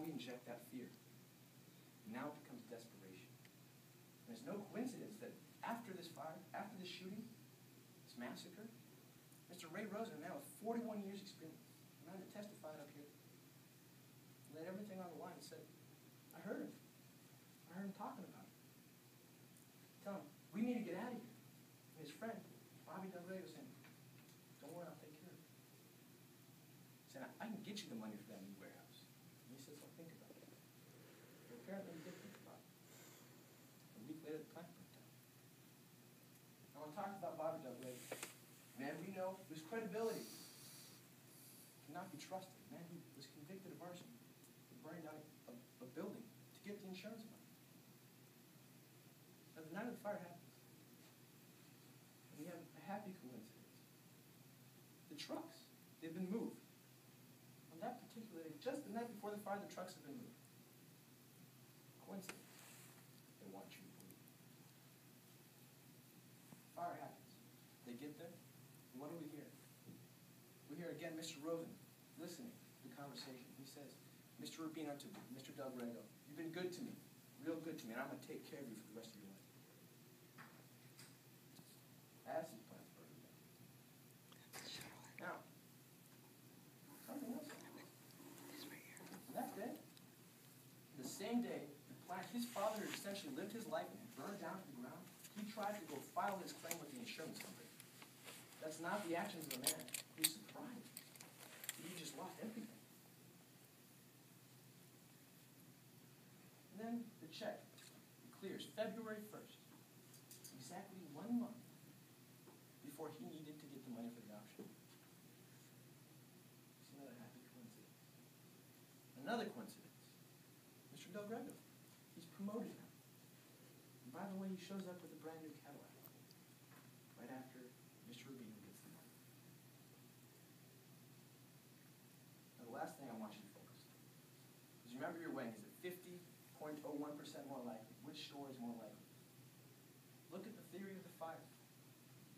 we inject that fear? Now it becomes desperation. And it's no coincidence that after this fire, after this shooting, this massacre, Mr. Ray Rosen, a man with 41 years experience, a man that testified up here, laid everything on the line and said, I heard him. I heard him talking about it. Tell him, we need to get out of here. And his friend, Bobby Del Rey, was saying, don't worry, I'll take care of it. He said, I can get you the money for that new warehouse. And he says, well, think about it. Well, apparently he did think about it. A week later, the plant broke down. I want to talk about Bobby Del Rey. Man, we know his credibility cannot be trusted. Man, he was convicted of arson for burning down a building to get the insurance money. Now, the night of the fire happens. And we have a happy coincidence. The trucks, they've been moved. On that particular day, just the night before the fire, the trucks have been moved. Coincidence. They want you to believe. Fire happens. They get there. And what do we hear? We hear again Mr. Rosen listening to the conversation. He says, Mr. Rubino to Mr. Del Grego, you've been good to me, real good to me, and I'm going to take care of you for the rest of your life. As his plans burned down. Now, something else happened. That day, the same day, the plant, his father essentially lived his life and burned down to the ground. He tried to go file his claim with the insurance company. That's not the actions of a man who's surprised. He just lost everything. And then the check clears February 1st, exactly 1 month before he needed to get the money for the option. It's another happy coincidence. Another coincidence. Mr. Del Grego, he's promoted now. And by the way, he shows up with a brand new Cadillac right after Mr. Rubino gets the money. Now, the last thing I want you to focus on is remember your weighing. Is it 50.01% more likely? Which store is more likely? Look at the theory of the fire.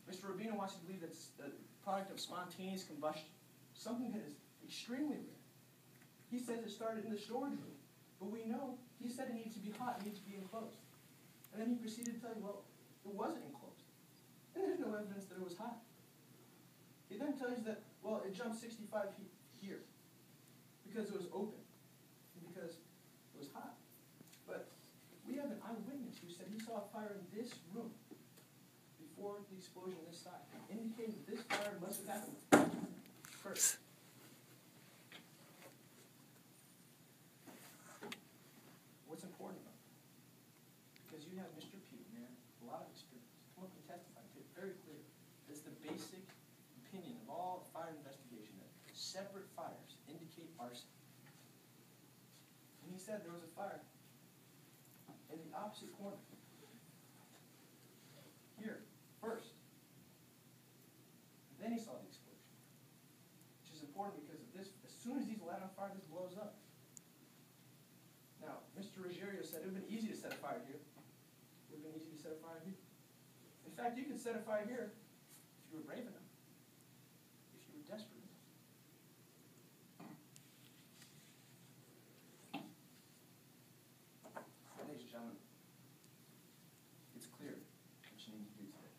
Mr. Rubino wants you to believe that it's the product of spontaneous combustion, something that is extremely rare. He says it started in the storage room, but we know he said it needs to be hot, it needs to be enclosed. And then he proceeded to tell you, well, it wasn't enclosed. And there's no evidence that it was hot. He then tells you that, well, it jumped 65 feet here because it was open and because it was hot. But we have an eyewitness who said he saw a fire in this room before the explosion on this side, indicating that this fire must have happened first. What's important about that? Because you have Mr. Pugh, man, a lot of experience, come up and testify, make it very clear. It's the basic opinion of all fire investigation that separate fires indicate arson. And he said there was a fire in the opposite corner. Here, first. And then he saw the explosion. Which is important because of this, as soon as these light on fire, this blows up. Now, Mr. Ruggiero said it would have been easy to set a fire here. It would have been easy to set a fire here. In fact, you could set a fire here if you were brave enough. If you were desperate enough. Ladies and gentlemen, it's clear what you need to do today.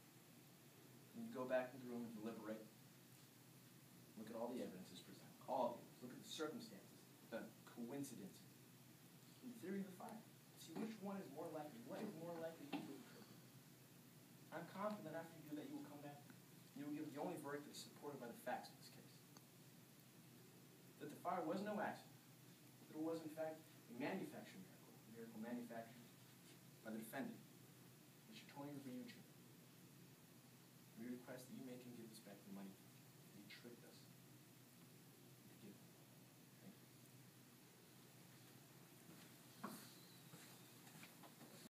You need to go back into the room and deliberate. Look at all the evidences presented. All of it. Look at the circumstances, the coincidences. The theory of the fire. See which one is more likely. What is more likely to occur? I'm confident after you do that, you will come back. You will give the only verdict that is supported by the facts of this case. That the fire was no accident. That it was, in fact, a manufacturing miracle. A miracle manufactured by the defendant, Mr. Tony Rubino Jr.